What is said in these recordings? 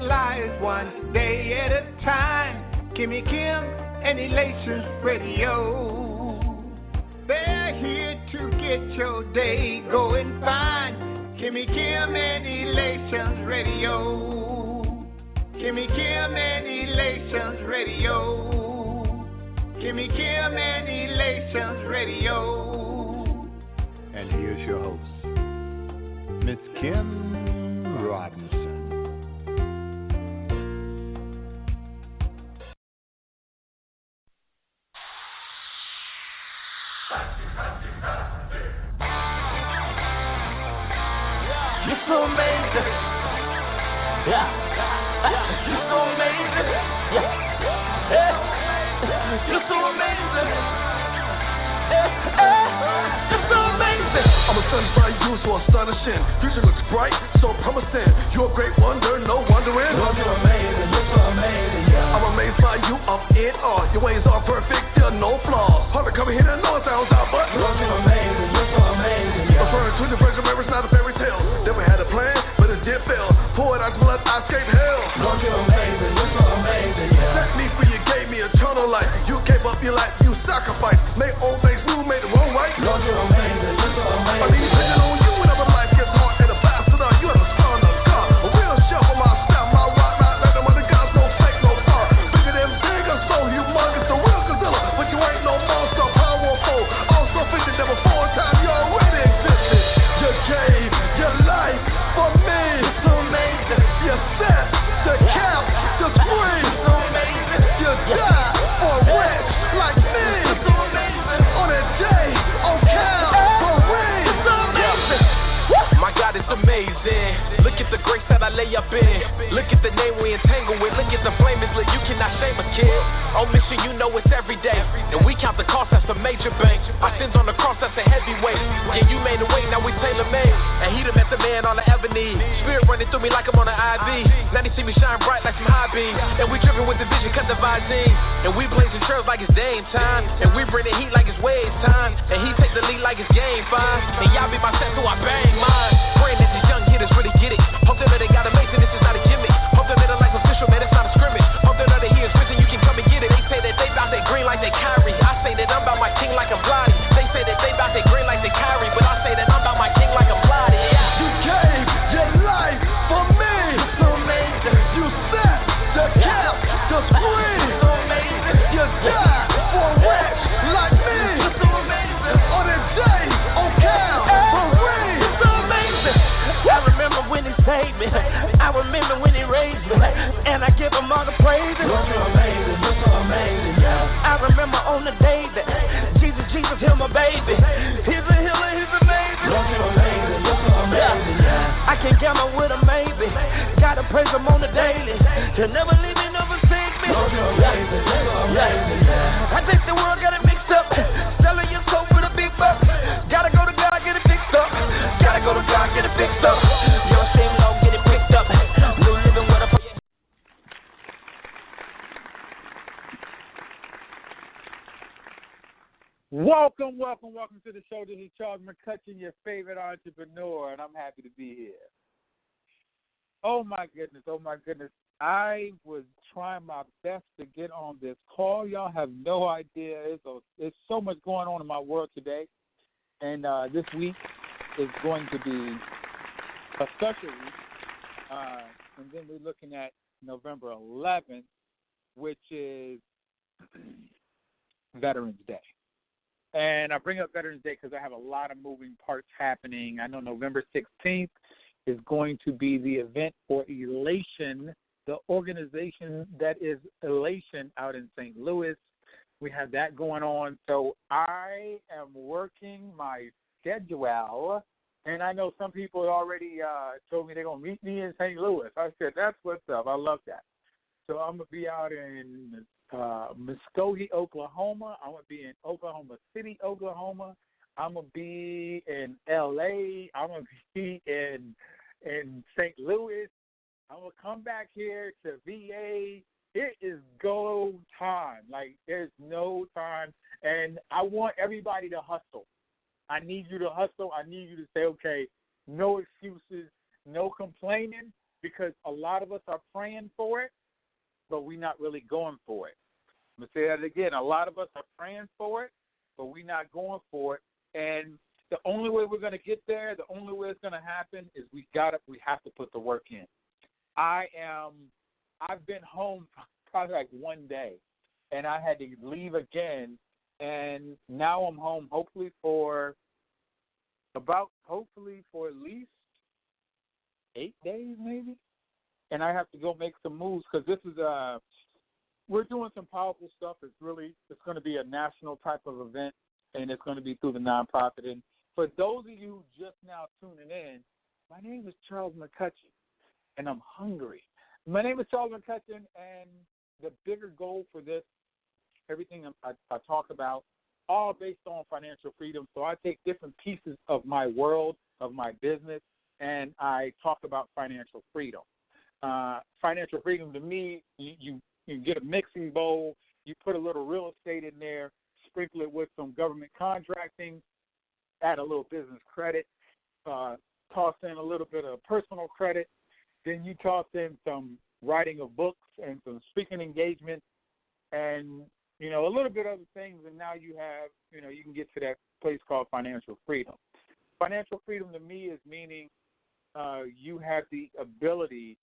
lives one day at a time. Kimmy Kim and Elations Radio. They're here to get your day going fine. Kimmy Kim and Elations Radio. Kimmy Kim and Elations Radio. Kimmy Kim and Elations Radio. And here's your host, Miss Kim Robinson. You're so amazing. Yeah. You're so amazing. Yeah. You're so amazing. You're so amazing. I'm a sunshine, you so astonishing. Future looks bright, so promising. You're a great wonder, no wondering. Lord, you're amazing. You're so amazing. Yeah. I'm amazed by you, I'm in awe. Your ways are perfect, there are no flaws. Hard to come here and know it sounds out, but Lord, you're amazing. You're so amazing. Yeah. Referring to the Virgin Mary, it's not a fairy tale. Never had a plan, but it did fail. Poured out blood, I escaped hell. Lord, you're amazing. You're so amazing. Yeah. Set me free, you gave me eternal life. You gave up your life, you sacrificed. Made old things new, made the wrong right. Lord, you're amazing. You're so amazing. I mean, depending on you whenever life gets hard. And a bastard, you have a star, no God. A real chef on my style, my rock, not them other gods, no fake, no far. Bigger than big, I'm so humongous, the real Godzilla. But you ain't no monster, powerful. Also fitted there before time, you already existed. You gave your life for me. It's so amazing. You set the cap to free. It's so amazing. You died for a wretch like me. It's so amazing. On a day, on Calvary. It's so amazing. My God, it's amazing. Look at the grace that I lay up in. Look at the name we entangle with. Look at the flame is lit. You cannot shame a kid. On mission, you know it's every day. And we count the cost, that's a major bank. Our sins on the cross, that's a heavy weight. Yeah, you made a way, now we tailor-made. And he done met the man on the ebony. Spirit running through me like I'm on an IV. Now they see me shine bright like some high beams. And we dripping with the vision, cut the visine. And we blazing trails like it's game time. And we bring the heat like it's wave time. And he take the lead like it's game fine. And y'all be my set, so I bang mine. Praying that these young hitters really get it. Hope they know they got amazing, this is not a gimmick. Hope they know their life official, man, it's not a scrimmage. Hope they know that he is risen, you can come and get it. They say that they bout they green like they Kyrie. I say that I'm about my king like I'm Bloody. They say that they bout they green like they Kyrie. But I say that I'm about my king like I'm Bloody. Yeah. You gave your life for me. It's so amazing. You set the cap to free. It's so amazing. You died for a wretch like me. It's so amazing. On a day, on Calvary. It's so amazing. I remember when he saved me. I remember when he raised me. And I give him all the praise. You're so amazing. You're so amazing. Yeah. I remember on the day that Jesus healed my baby. He's a healer, he's amazing. You're so amazing. You're so amazing. Yeah. I can't gamble with him, maybe. Gotta praise him on the daily. He'll never leave me, never forsake me. You're so amazing. You're so amazing. Yeah. I think the world got it mixed up. Selling your soul for the big bucks. Gotta go to God, get it fixed up. Gotta go to God, get it fixed up. Your same low, get it picked up. New living with a. Welcome to the show. This is Charles McCutchen, your favorite entrepreneur, and I'm happy to be here. Oh my goodness. I was trying my best to get on this call. Y'all have no idea. There's so much going on in my world today, and this week is going to be a special week. And then we're looking at November 11th, which is Veterans Day. And I bring up Veterans Day because I have a lot of moving parts happening. I know November 16th is going to be the event for Elation, the organization that is Elation out in St. Louis. We have that going on. So I am working my schedule. And I know some people already told me they're going to meet me in St. Louis. I said, that's what's up. I love that. So I'm going to be out in Muskogee, Oklahoma. I'm going to be in Oklahoma City, Oklahoma. I'm going to be in L.A. I'm going to be in St. Louis. I'm going to come back here to VA. It is go time. Like, there's no time. And I want everybody to hustle. I need you to hustle. I need you to say, okay, no excuses, no complaining, because because a lot of us are praying for it, but we're not really going for it. I'm going to say that again. A lot of us are praying for it, but we're not going for it. And the only way we're going to get there, the only way it's going to happen is we have to put the work in. I've been home probably like one day, and I had to leave again, and now I'm home hopefully for at least 8 days maybe, and I have to go make some moves because this is we're doing some powerful stuff. It's going to be a national type of event, and it's going to be through the nonprofit. And for those of you just now tuning in, my name is Charles McCutchen, and I'm hungry. My name is Charles McCutchen, and the bigger goal for this, everything I talk about, all based on financial freedom. So I take different pieces of my world, of my business, and I talk about financial freedom. Financial freedom to me, you get a mixing bowl, you put a little real estate in there, sprinkle it with some government contracting, add a little business credit, toss in a little bit of personal credit, then you toss in some writing of books and some speaking engagements and, a little bit of other things, and now you have, you can get to that place called financial freedom. Financial freedom to me is meaning you have the ability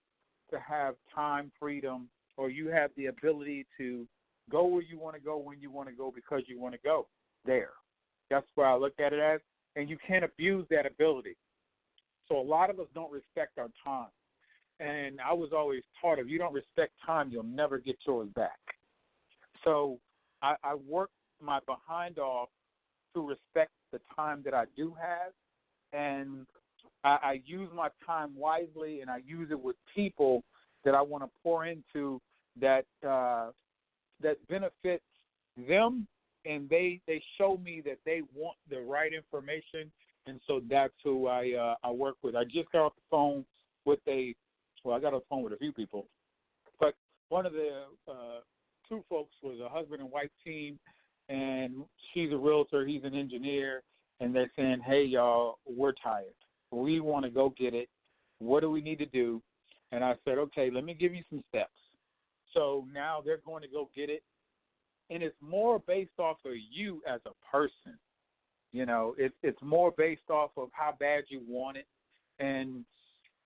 to have time freedom, or you have the ability to go where you want to go when you want to go because you want to go there. That's where I look at it as, and you can't abuse that ability. So a lot of us don't respect our time. And I was always taught if you don't respect time, you'll never get yours back. So I work my behind off to respect the time that I do have, and I use my time wisely, and I use it with people that I want to pour into that benefits them, and they show me that they want the right information, and so that's who I work with. I just got off the phone with I got off the phone with a few people, but one of the two folks was a husband and wife team, and she's a realtor, he's an engineer, and they're saying, hey, y'all, we're tired. We want to go get it. What do we need to do? And I said, okay, let me give you some steps. So now they're going to go get it, and it's more based off of you as a person. It's more based off of how bad you want it, and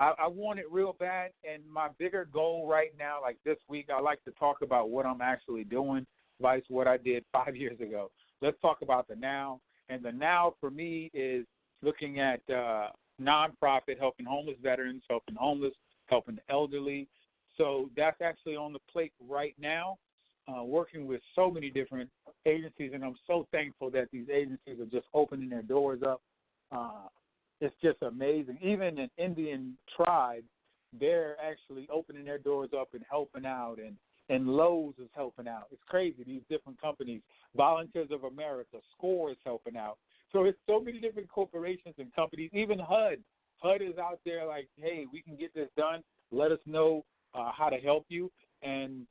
I want it real bad, and my bigger goal right now, like this week, I like to talk about what I'm actually doing, vice what I did 5 years ago. Let's talk about the now, and the now for me is looking at nonprofit, helping homeless veterans, helping homeless, helping the elderly. So that's actually on the plate right now, working with so many different agencies, and I'm so thankful that these agencies are just opening their doors up. It's just amazing. Even an Indian tribe, they're actually opening their doors up and helping out, and Lowe's is helping out. It's crazy, these different companies. Volunteers of America, SCORE is helping out. So it's so many different corporations and companies. Even HUD. HUD is out there like, hey, we can get this done. Let us know how to help you. And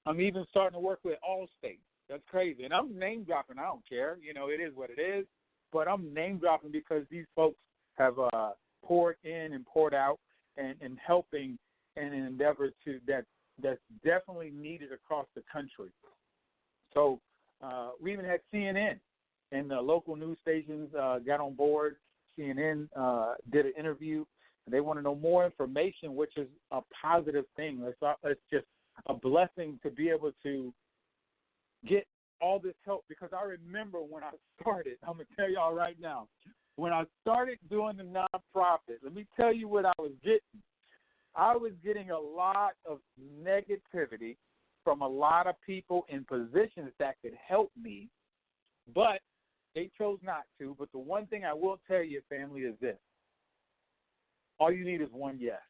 I'm even starting to work with Allstate. That's crazy. And I'm name dropping. I don't care. It is what it is. But I'm name dropping because these folks have poured in and poured out and helping in an endeavor that's definitely needed across the country. So we even had CNN and the local news stations got on board. CNN did an interview. They want to know more information, which is a positive thing. It's just a blessing to be able to get all this help, because I remember when I started, I'm going to tell y'all right now, when I started doing the nonprofit, let me tell you what I was getting. I was getting a lot of negativity from a lot of people in positions that could help me, but they chose not to. But the one thing I will tell you, family, is this. All you need is one yes.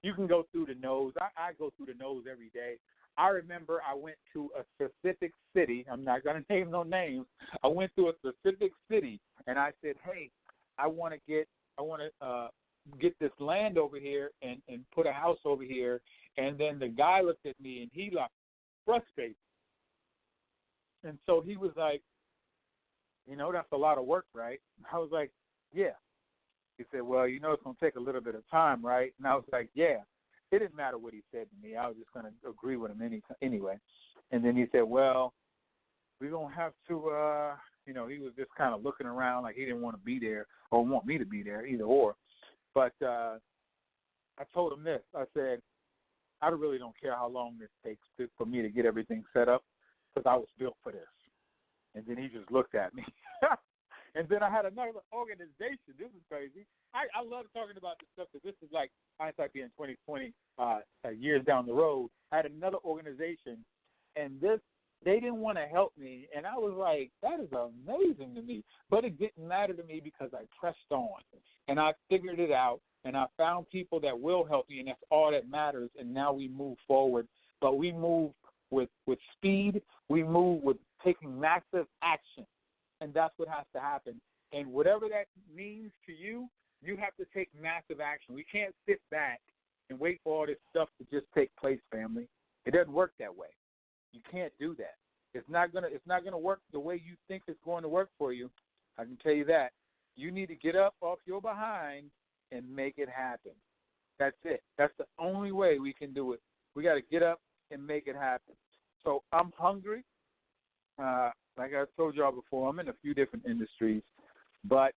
You can go through the nose. I go through the nose every day. I remember I went to a specific city. I'm not going to name no names. I went to a specific city, and I said, hey, I want to get this land over here and put a house over here. And then the guy looked at me, and he looked frustrated. And so he was like, that's a lot of work, right? I was like, yeah. He said, well, it's going to take a little bit of time, right? And I was like, yeah. it didn't matter what he said to me. I was just going to agree with him anyway. And then he said, well, we're going to have to, he was just kind of looking around like he didn't want to be there or want me to be there, either or. But I told him this. I said, I really don't care how long this takes for me to get everything set up because I was built for this. And then he just looked at me. And then I had another organization. This is crazy. I love talking about this stuff because this is like hindsight being 2020 years down the road. I had another organization, and they didn't want to help me. And I was like, that is amazing to me. But it didn't matter to me because I pressed on. And I figured it out, and I found people that will help me, and that's all that matters. And now we move forward. But we move with speed. We move with taking massive action. And that's what has to happen. And whatever that means to you, you have to take massive action. We can't sit back and wait for all this stuff to just take place, family. It doesn't work that way. You can't do that. It's not gonna work the way you think it's going to work for you. I can tell you that. You need to get up off your behind and make it happen. That's it. That's the only way we can do it. We got to get up and make it happen. So I'm hungry. Like I told y'all before, I'm in a few different industries, but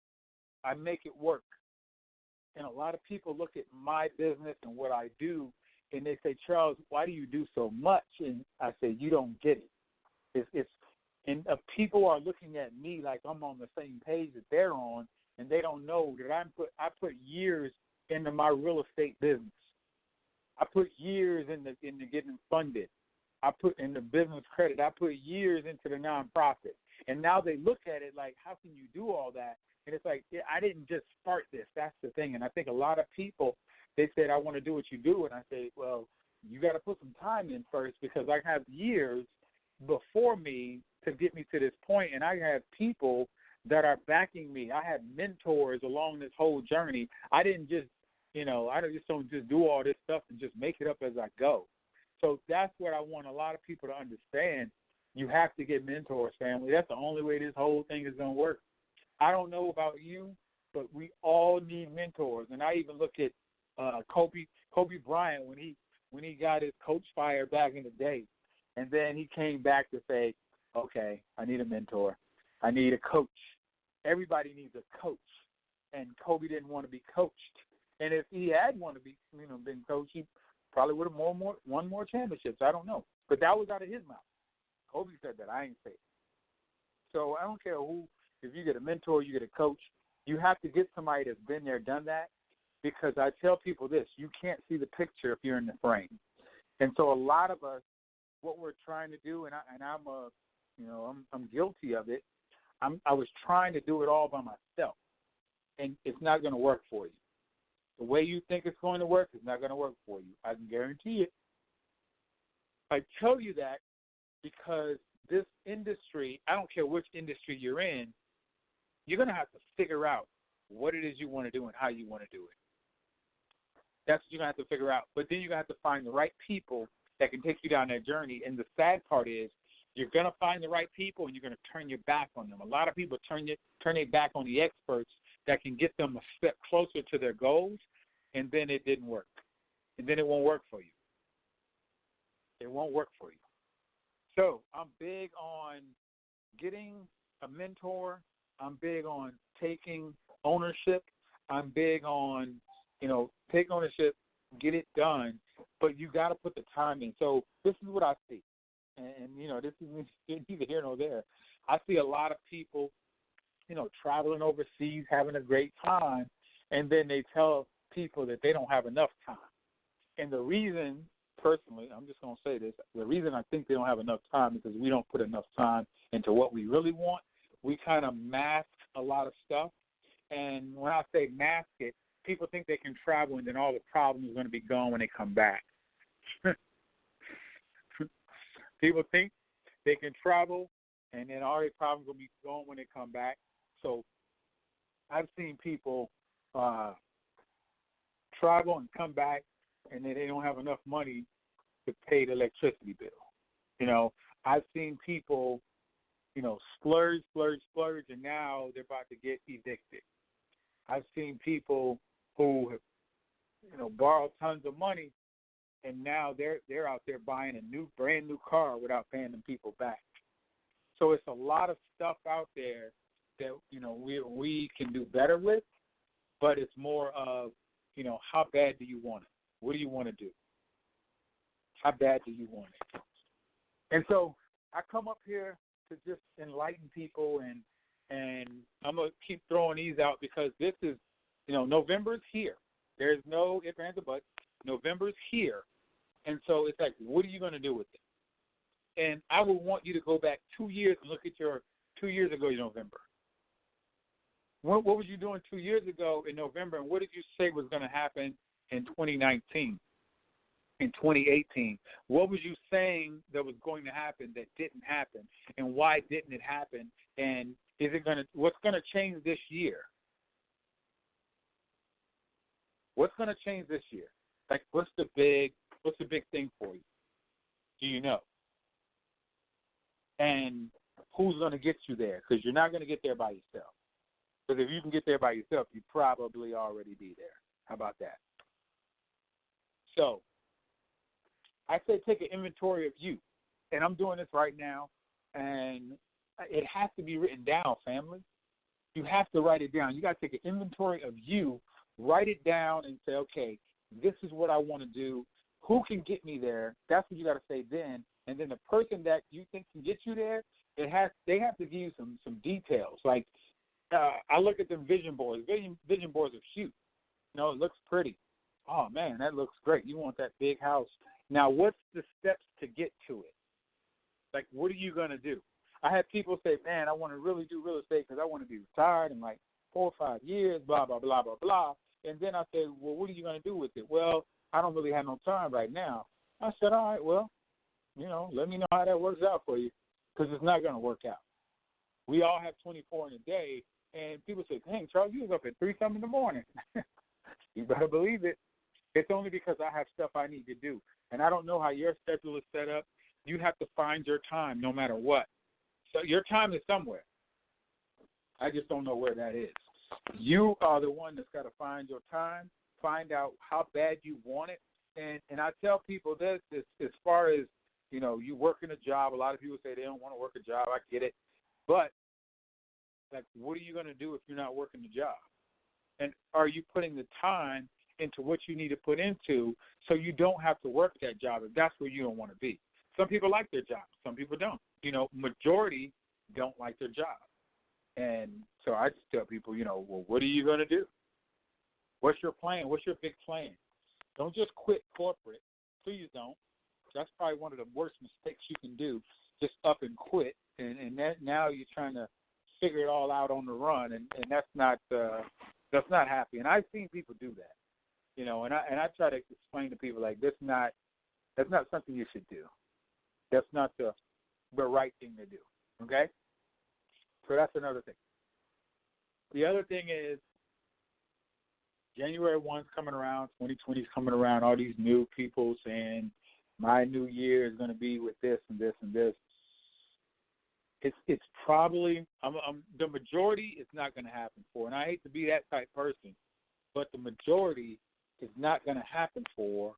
I make it work. And a lot of people look at my business and what I do, and they say, Charles, why do you do so much? And I say, you don't get it. And people are looking at me like I'm on the same page that they're on, and they don't know that I put years into my real estate business. I put years into getting funded. I put in the business credit. I put years into the nonprofit. And now they look at it like, how can you do all that? And it's like, I didn't just start this. That's the thing. And I think a lot of people, they said, I want to do what you do. And I say, well, you got to put some time in first because I have years before me to get me to this point. And I have people that are backing me. I have mentors along this whole journey. I didn't just, I just don't just do all this stuff and just make it up as I go. So that's what I want a lot of people to understand. You have to get mentors, family. That's the only way this whole thing is going to work. I don't know about you, but we all need mentors. And I even look at Kobe Bryant when he got his coach fired back in the day. And then he came back to say, okay, I need a mentor. I need a coach. Everybody needs a coach. And Kobe didn't want to be coached. And if he had wanted to be, been coached, he probably would have won more championships. I don't know. But that was out of his mouth. Kobe said that. I ain't say it. So I don't care who, if you get a mentor, you get a coach, you have to get somebody that's been there, done that, because I tell people this, you can't see the picture if you're in the frame. And so a lot of us, what we're trying to do, and I'm guilty of it, I was trying to do it all by myself, and it's not going to work for you. The way you think it's going to work is not going to work for you. I can guarantee it. I tell you that because this industry, I don't care which industry you're in, you're going to have to figure out what it is you want to do and how you want to do it. That's what you're going to have to figure out. But then you're going to have to find the right people that can take you down that journey. And the sad part is you're going to find the right people and you're going to turn your back on them. A lot of people turn their back on the experts that can get them a step closer to their goals, and then it didn't work. And then it won't work for you. It won't work for you. So I'm big on getting a mentor. I'm big on taking ownership. I'm big on, take ownership, get it done, but you got to put the time in. So this is what I see. And this is neither here nor there. I see a lot of people, traveling overseas, having a great time, and then they tell people that they don't have enough time. And the reason, personally, I'm just going to say this, the reason I think they don't have enough time is because we don't put enough time into what we really want. We kind of mask a lot of stuff. And when I say mask it, people think they can travel and then all the problems are going to be gone when they come back. People think they can travel and then all their problems will be gone when they come back. So I've seen people travel and come back and then they don't have enough money to pay the electricity bill. I've seen people, splurge, and now they're about to get evicted. I've seen people who have, borrowed tons of money and now they're out there buying a brand new car without paying them people back. So it's a lot of stuff out there that we can do better with, but it's more of how bad do you want it? What do you want to do? How bad do you want it? And so I come up here to just enlighten people, and I'm gonna keep throwing these out because this is November's here. There's no ifs, ands, or buts. November's here. And so it's like, what are you going to do with it? And I would want you to go back 2 years and look at your 2 years ago in November. What was you doing 2 years ago in November, and what did you say was going to happen in 2019, in 2018? What was you saying that was going to happen that didn't happen, and why didn't it happen? And what's going to change this year? What's going to change this year? Like, what's the big thing for you? Do you know? And who's going to get you there? Because you're not going to get there by yourself. Because if you can get there by yourself, you'd probably already be there. How about that? So I say take an inventory of you. And I'm doing this right now, and it has to be written down, family. You have to write it down. You got to take an inventory of you, write it down, and say, okay, this is what I want to do. Who can get me there? That's what you got to say then. And then the person that you think can get you there, they have to give you some details. Like, I look at them vision boards. Vision boards are cute. It looks pretty. Oh, man, that looks great. You want that big house. Now, what's the steps to get to it? Like, what are you going to do? I have people say, man, I want to really do real estate because I want to be retired in like 4 or 5 years, blah, blah, blah, blah, blah. And then I say, well, what are you going to do with it? Well, I don't really have no time right now. I said, all right, well, let me know how that works out for you, because it's not going to work out. We all have 24 in a day, and people say, dang, Charles, you was up at 3-something in the morning. You better believe it. It's only because I have stuff I need to do. And I don't know how your schedule is set up. You have to find your time no matter what. So your time is somewhere. I just don't know where that is. You are the one that's got to find your time, find out how bad you want it. And I tell people this as far as, you working a job. A lot of people say they don't want to work a job. I get it. But, like, what are you going to do if you're not working the job? And are you putting the time into what you need to put into so you don't have to work that job if that's where you don't want to be? Some people like their job. Some people don't. Majority don't like their job. And so I just tell people, well, what are you going to do? What's your plan? What's your big plan? Don't just quit corporate. Please don't. That's probably one of the worst mistakes you can do, just up and quit. And that now you're trying to figure it all out on the run, and that's not happy. And I've seen people do that, and I try to explain to people, like, that's not something you should do. That's not the right thing to do. Okay? So that's another thing. The other thing is January 1's coming around, 2020's coming around, all these new people saying my new year is going to be with this and this and this. It's probably the majority is not going to happen for, and I hate to be that type person, but the majority is not going to happen for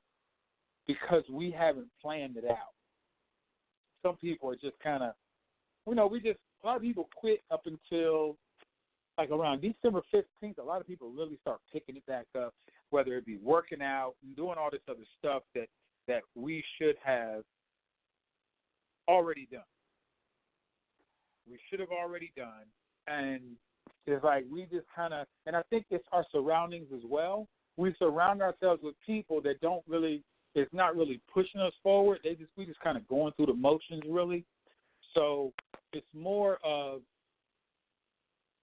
because we haven't planned it out. Some people are just kind of, a lot of people quit up until like around December 15th. A lot of people really start picking it back up, whether it be working out and doing all this other stuff that we should have already done. We should have already done. And it's like we just kind of, and I think it's our surroundings as well. We surround ourselves with people that don't really, it's not really pushing us forward. We just kind of going through the motions, really. So it's more of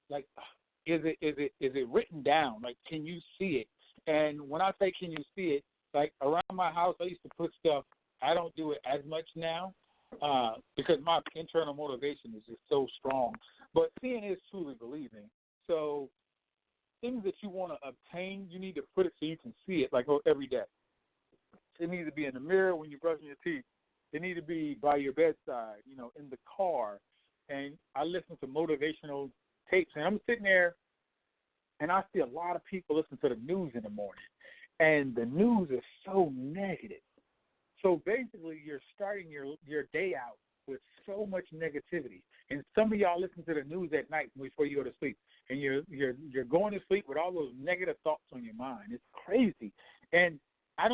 like, is it written down? Like, can you see it? And when I say can you see it, like around my house, I used to put stuff. I don't do it as much now because my internal motivation is just so strong. But seeing is truly believing. So things that you want to obtain, you need to put it so you can see it, like every day. It needs to be in the mirror when you're brushing your teeth. It needs to be by your bedside, in the car. And I listen to motivational tapes, and I'm sitting there, and I see a lot of people listen to the news in the morning. And the news is so negative. So basically, you're starting your day out with so much negativity. And some of y'all listen to the news at night before you go to sleep, and you're going to sleep with all those negative thoughts on your mind. It's crazy, and I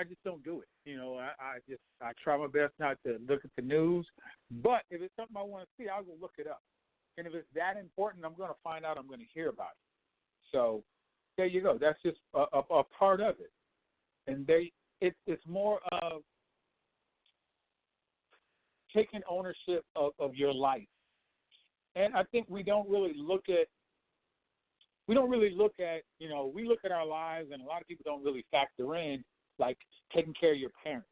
just don't do it. You know, I try my best not to look at the news, but if it's something I want to see, I'll go look it up. And if it's that important, I'm going to find out. I'm going to hear about it. So there you go. That's just a part of it. And it's more of taking ownership of your life. And I think we don't really look at, we look at our lives, and a lot of people don't really factor in, like taking care of your parents,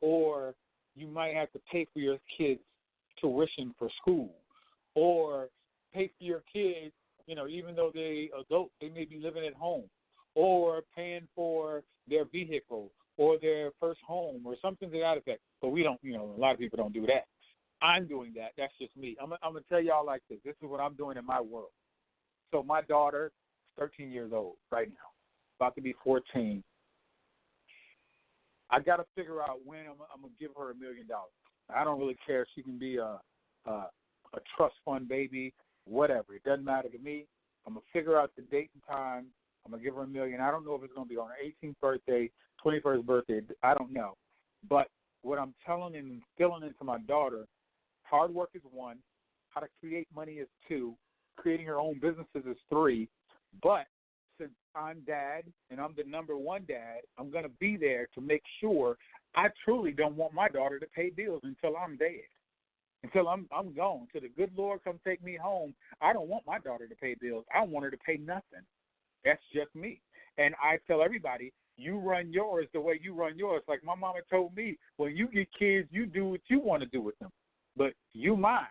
or you might have to pay for your kids' tuition for school, or pay for your kids, even though they adults, they may be living at home, or paying for their vehicle or their first home or something to that effect. But we don't, a lot of people don't do that. I'm doing that. That's just me. I'm going to tell y'all like this. This is what I'm doing in my world. So my daughter is 13 years old right now, about to be 14. I got to figure out when I'm going to give her $1 million. I don't really care if she can be a trust fund baby, whatever. It doesn't matter to me. I'm going to figure out the date and time. I'm going to give her $1 million. I don't know if it's going to be on her 18th birthday, 21st birthday. I don't know. But what I'm telling and instilling into my daughter, hard work is 1, how to create money is 2, creating her own businesses is 3. But since I'm dad and I'm the number 1 dad, I'm going to be there to make sure. I truly don't want my daughter to pay bills until I'm dead, until I'm gone, till the good Lord come take me home. I don't want my daughter to pay bills. I want her to pay nothing. That's just me. And I tell everybody, you run yours the way you run yours. Like my mama told me, when you get kids, you do what you want to do with them. But you mine.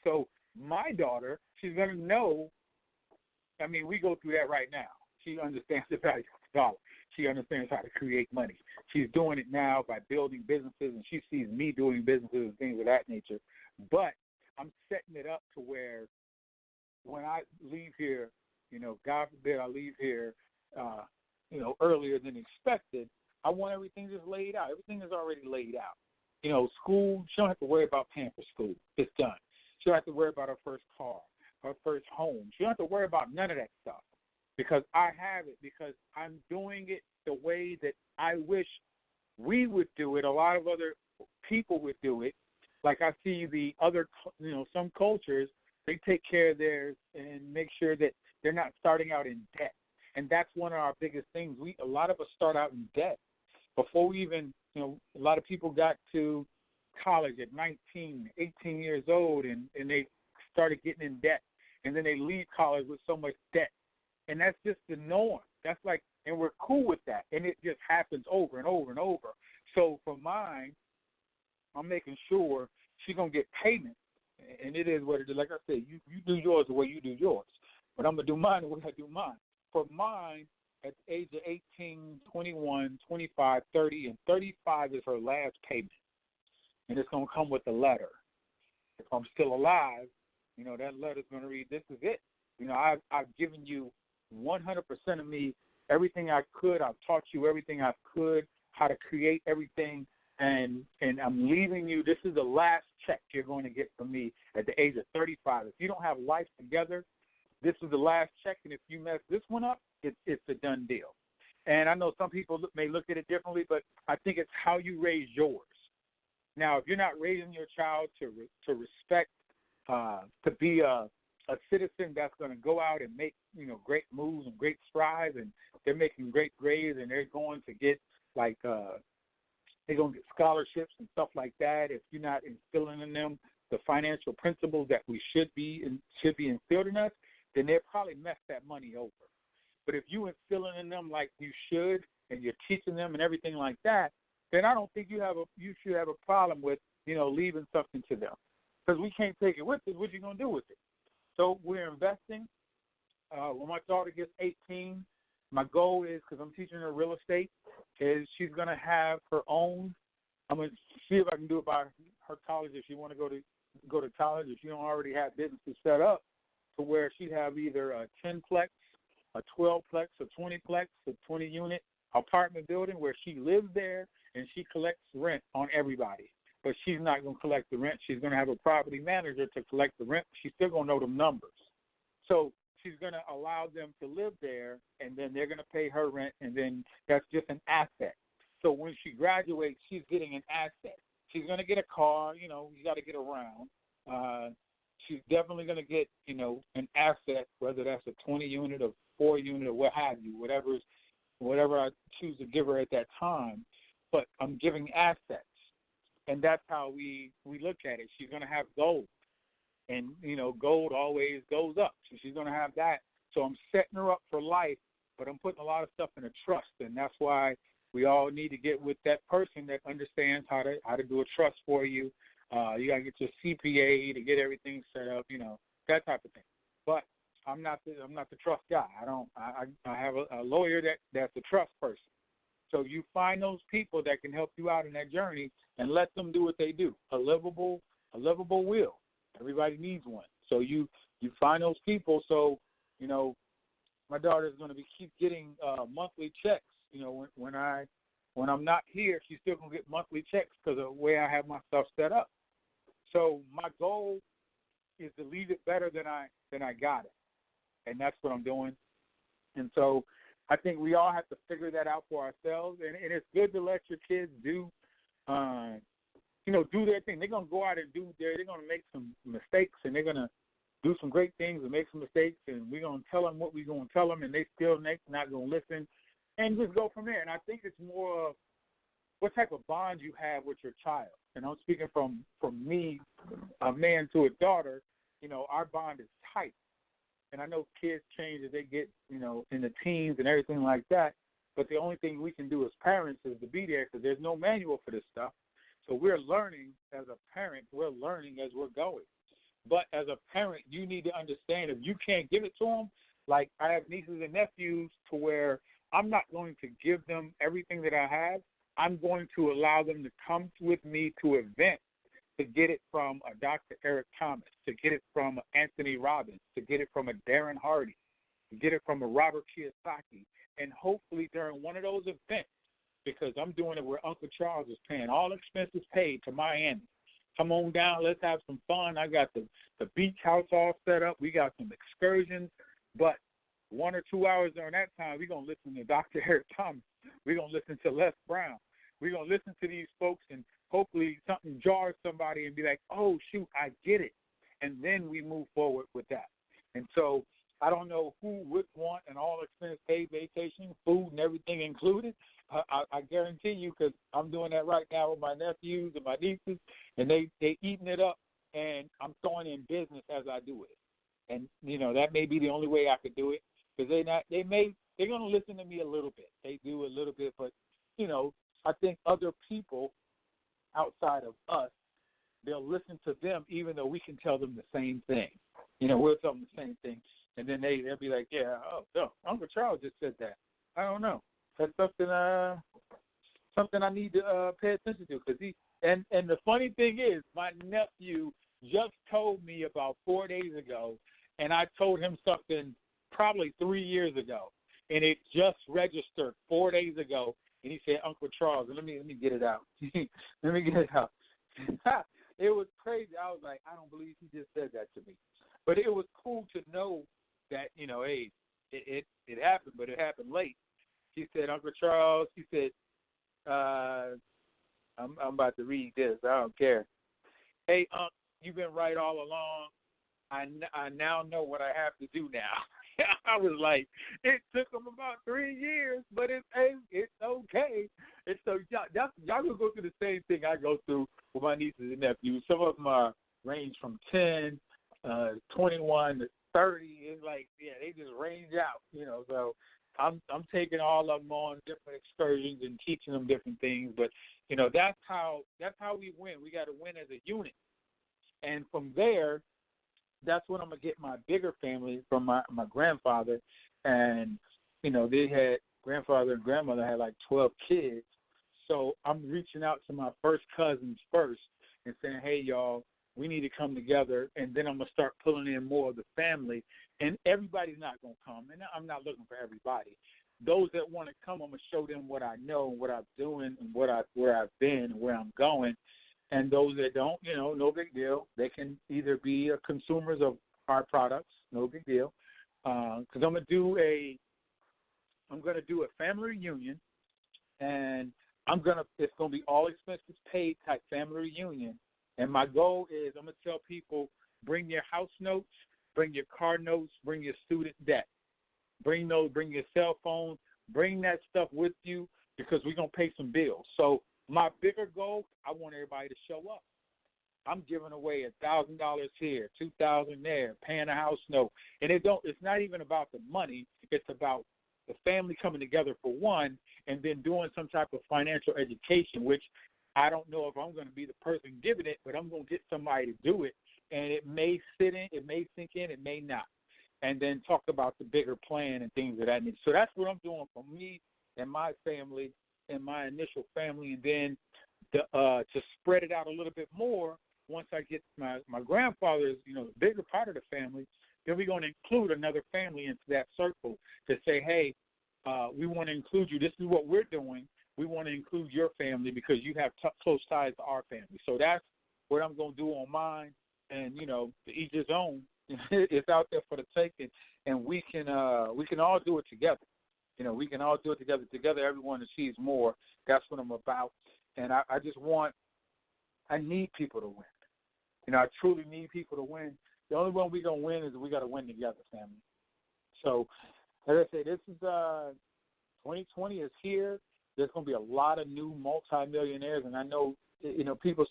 So my daughter, she's going to know. I mean, we go through that right now. She understands the value of the dollar. She understands how to create money. She's doing it now by building businesses, and she sees me doing businesses and things of that nature. But I'm setting it up to where when I leave here, God forbid I leave here, earlier than expected, I want everything just laid out. Everything is already laid out. School, she don't have to worry about paying for school. It's done. She don't have to worry about her first car, her first home. She don't have to worry about none of that stuff because I have it, because I'm doing it the way that I wish we would do it. A lot of other people would do it. Like I see the other, some cultures, they take care of theirs and make sure that they're not starting out in debt. And that's one of our biggest things. A lot of us start out in debt. Before we even, a lot of people got to college at 19, 18 years old, and they started getting in debt. And then they leave college with so much debt. And that's just the norm. That's like, and we're cool with that. And it just happens over and over and over. So for mine, I'm making sure she's going to get payment. And it is what it is. Like I said, you do yours the way you do yours. But I'm going to do mine the way I do mine. For mine, at the age of 18, 21, 25, 30, and 35 is her last payment. And it's going to come with a letter. If I'm still alive, that letter's going to read, this is it. I've given you 100% of me, everything I could. I've taught you everything I could, how to create everything. And I'm leaving you, this is the last check you're going to get from me at the age of 35. If you don't have life together, this is the last check, and if you mess this one up, it's a done deal. And I know some people may look at it differently, but I think it's how you raise yours. Now, if you're not raising your child to respect, to be a citizen that's going to go out and make great moves and great strides, and they're making great grades, and they're going to get they're going to get scholarships and stuff like that. If you're not instilling in them the financial principles that we should be instilled in us, then they'll probably mess that money over. But if you instilling in them like you should, and you're teaching them and everything like that, then I don't think you should have a problem with leaving something to them, because we can't take it with us. What you gonna do with it? So we're investing. When my daughter gets 18, my goal is, because I'm teaching her real estate, is she's gonna have her own. I'm gonna see if I can do it by her college if she want to go to college. If she don't already have businesses set up, to where she'd have either a 10-plex, a 12-plex, a 20-plex, a 20-unit apartment building where she lives there and she collects rent on everybody. But she's not going to collect the rent. She's going to have a property manager to collect the rent. She's still going to know the numbers. So she's going to allow them to live there, and then they're going to pay her rent, and then that's just an asset. So when she graduates, she's getting an asset. She's going to get a car. You got to get around. She's definitely going to get, an asset, whether that's a 20-unit or 4-unit or what have you, whatever I choose to give her at that time. But I'm giving assets. And that's how we look at it. She's going to have gold. And, gold always goes up. So she's going to have that. So I'm setting her up for life, but I'm putting a lot of stuff in a trust. And that's why we all need to get with that person that understands how to do a trust for you. You got to get your CPA to get everything set up, that type of thing. But I'm not the trust guy. I have a lawyer that's a trust person. So you find those people that can help you out in that journey and let them do what they do. A livable will. Everybody needs one. So you find those people. So, my daughter's going to keep getting monthly checks. When I'm not here, she's still going to get monthly checks because of the way I have my stuff set up. So my goal is to leave it better than I got it. And that's what I'm doing. And so I think we all have to figure that out for ourselves, and it's good to let your kids do their thing. They're going to go out and they're going to make some mistakes, and they're going to do some great things and make some mistakes, and we're going to tell them what we're going to tell them, and they still not going to listen, and just go from there. And I think it's more of what type of bond you have with your child. And I'm speaking from me, a man to a daughter, our bond is tight. And I know kids change as they get, in the teens and everything like that. But the only thing we can do as parents is to be there because there's no manual for this stuff. So we're learning as a parent. We're learning as we're going. But as a parent, you need to understand if you can't give it to them, like I have nieces and nephews to where I'm not going to give them everything that I have. I'm going to allow them to come with me to events to get it from a Dr. Eric Thomas, to get it from Anthony Robbins, to get it from a Darren Hardy, to get it from a Robert Kiyosaki, and hopefully during one of those events, because I'm doing it where Uncle Charles is paying all expenses paid to Miami. Come on down, let's have some fun. I got the beach house all set up. We got some excursions, but 1 or 2 hours during that time, we're going to listen to Dr. Eric Thomas. We're going to listen to Les Brown. We're going to listen to these folks, and hopefully something jars somebody and be like, oh, shoot, I get it. And then we move forward with that. And so I don't know who would want an all-expense paid vacation, food and everything included. I guarantee you, because I'm doing that right now with my nephews and my nieces, and they eating it up, and I'm throwing in business as I do it. And, that may be the only way I could do it, because they're going to listen to me a little bit. They do a little bit, but, I think other people outside of us, they'll listen to them even though we can tell them the same thing. We'll tell them the same thing. And then they'll be like, yeah, oh, no, Uncle Charles just said that. I don't know. That's something I need to pay attention to. And the funny thing is, my nephew just told me about 4 days ago, and I told him something probably 3 years ago, and it just registered 4 days ago. And he said, Uncle Charles, let me get it out. Let me get it out. It was crazy. I was like, I don't believe he just said that to me. But it was cool to know that, hey, it happened, but it happened late. He said, Uncle Charles, he said, I'm about to read this. I don't care. Hey, Unc, you've been right all along. I now know what I have to do now. I was like, it took them about 3 years, but it's okay. And so y'all will go through the same thing I go through with my nieces and nephews. Some of them range from 10, 21 to 30. It's like, yeah, they just range out, So I'm taking all of them on different excursions and teaching them different things. But that's how we win. We got to win as a unit, and from there, that's when I'm going to get my bigger family from my grandfather. And, they had grandfather and grandmother had like 12 kids. So I'm reaching out to my first cousins first and saying, hey, y'all, we need to come together. And then I'm going to start pulling in more of the family. And everybody's not going to come. And I'm not looking for everybody. those that want to come, I'm going to show them what I know, what I'm doing, and where I've been, and where I'm going. And those that don't, no big deal. They can either be consumers of our products, no big deal. Because I'm going to do a family reunion, and it's going to be all expenses paid type family reunion. And my goal is I'm going to tell people, bring your house notes, bring your car notes, bring your student debt. Bring your cell phone, bring that stuff with you, because we're going to pay some bills. So my bigger goal, I want everybody to show up. I'm giving away $1,000 here, $2,000 there, paying a house note. And it's not even about the money. It's about the family coming together for one, and then doing some type of financial education, which I don't know if I'm going to be the person giving it, but I'm going to get somebody to do it. And it may sit in, it may sink in, it may not. And then talk about the bigger plan and things of that nature. So that's what I'm doing for me and my family and my initial family. And then to spread it out a little bit more, once I get my grandfather's, the bigger part of the family, then we're going to include another family into that circle to say, hey, we want to include you. This is what we're doing. We want to include your family because you have close ties to our family. So that's what I'm going to do on mine. And, to each his own. It's out there for the taking, and we can all do it together. We can all do it together. Together, everyone achieves more. That's what I'm about. And I need people to win. I truly need people to win. The only one we're going to win is we got to win together, family. So, as I say, this is 2020 is here. There's going to be a lot of new multimillionaires, and I know, people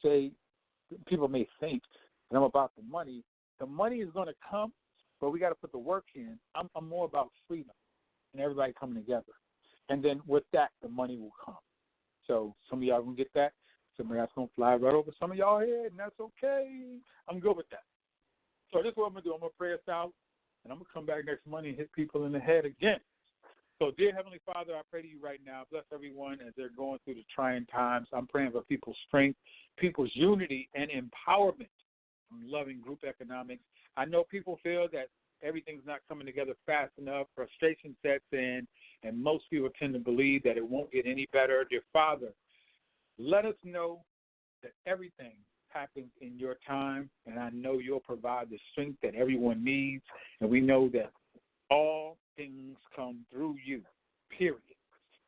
may think that I'm about the money. The money is going to come, but we got to put the work in. I'm more about freedom and everybody coming together. And then with that, the money will come. So some of y'all going to get that. Some of y'all's going to fly right over some of y'all head, and that's okay. I'm good with that. So this is what I'm going to do. I'm going to pray us out, and I'm going to come back next Monday and hit people in the head again. So, dear Heavenly Father, I pray to you right now. Bless everyone as they're going through the trying times. I'm praying for people's strength, people's unity, and empowerment. I'm loving group economics. I know people feel that everything's not coming together fast enough. Frustration sets in, and most people tend to believe that it won't get any better. Dear Father, let us know that everything happens in your time, and I know you'll provide the strength that everyone needs, and we know that all things come through you, period.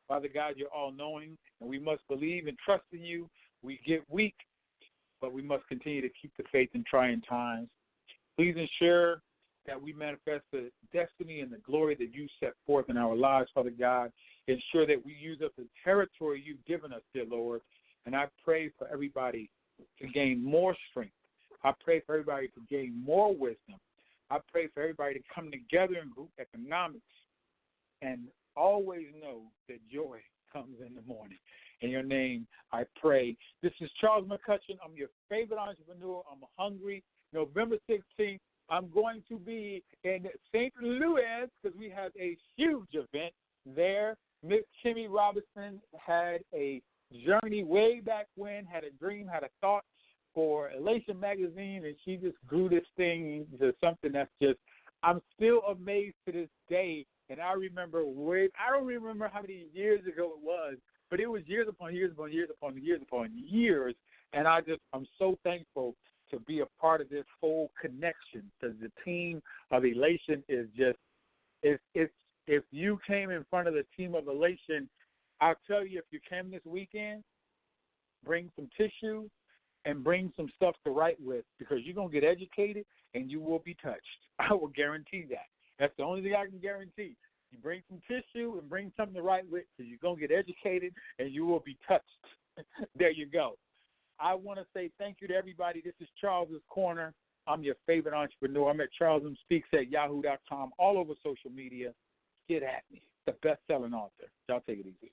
Father God, you're all-knowing, and we must believe and trust in you. We get weak, but we must continue to keep the faith in trying times. Please ensure that we manifest the destiny and the glory that you set forth in our lives, Father God. Ensure that we use up the territory you've given us, dear Lord. And I pray for everybody to gain more strength. I pray for everybody to gain more wisdom. I pray for everybody to come together in group economics and always know that joy comes in the morning. In your name, I pray. This is Charles McCutchen. I'm your favorite entrepreneur. I'm hungry. November 16th, I'm going to be in St. Louis because we have a huge event there. Miss Kimmy Robinson had a journey way back when, had a dream, had a thought for Elation Magazine, and she just grew this thing into something that's just, I'm still amazed to this day. And I remember, I don't remember how many years ago it was, but it was years upon years upon years upon years upon years. And I'm so thankful to be a part of this whole connection, because the team of Elation is just, if you came in front of the team of Elation, I'll tell you, if you came this weekend, bring some tissue and bring some stuff to write with, because you're going to get educated and you will be touched. I will guarantee that. That's the only thing I can guarantee. You bring some tissue and bring something to write with, because you're going to get educated and you will be touched. There you go. I want to say thank you to everybody. This is Charles's Corner. I'm your favorite entrepreneur. I'm at charlesmspeaks@yahoo.com, all over social media. Get at me. The best-selling author. Y'all take it easy.